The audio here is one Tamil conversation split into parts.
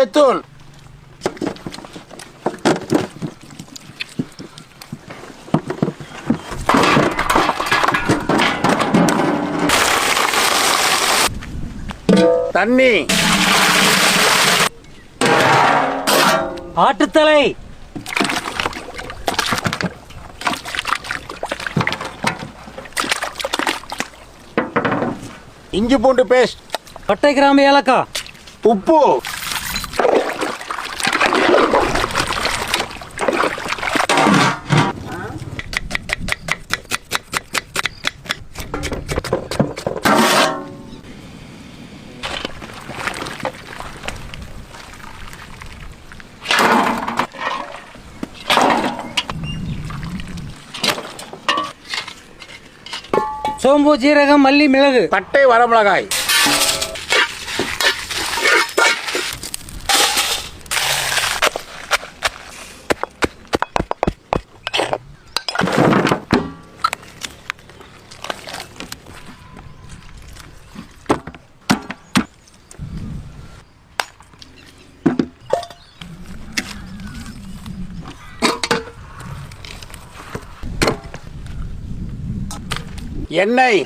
மஞ்சத்தூள், தண்ணி, ஆட்டுத்தலை, இஞ்சி பூண்டு பேஸ்ட், பட்டை கிராம்பு ஏலக்காய், உப்பு, சோம்பு, ஜீரகம், மல்லி, மிளகு, பட்டை, வரமிளகாய், எண்ணெய்,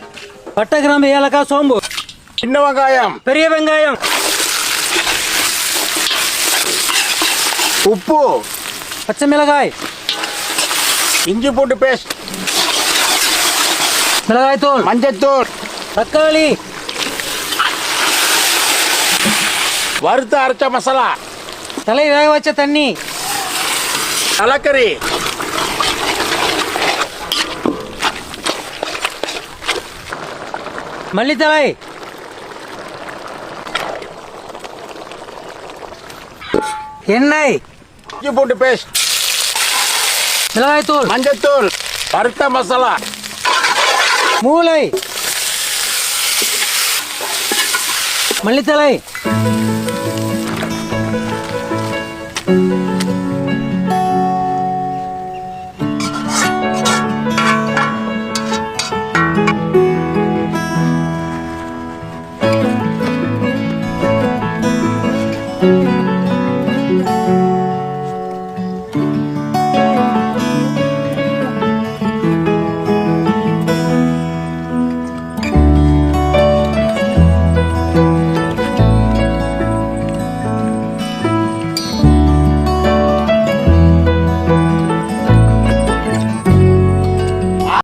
பட்டை கிராம்பு ஏலக்காய், சோம்பு, சின்ன வெங்காயம், பெரிய வெங்காயம், உப்பு, பச்சை மிளகாய், இஞ்சி பூண்டு பேஸ்ட், மிளகாய் தூள், மஞ்சத்தூள், தக்காளி, வறுத்து அரைச்ச மசாலா, தலை வேக வச்ச தண்ணி, தலைக்கறி, மல்லித்தலை, எண்ணெய், இஞ்சி பூண்டு பேஸ்ட், மிளகாய் தூள், மஞ்சத்தூள், வறுத்த மசாலா, மூளை, மல்லித்தலை,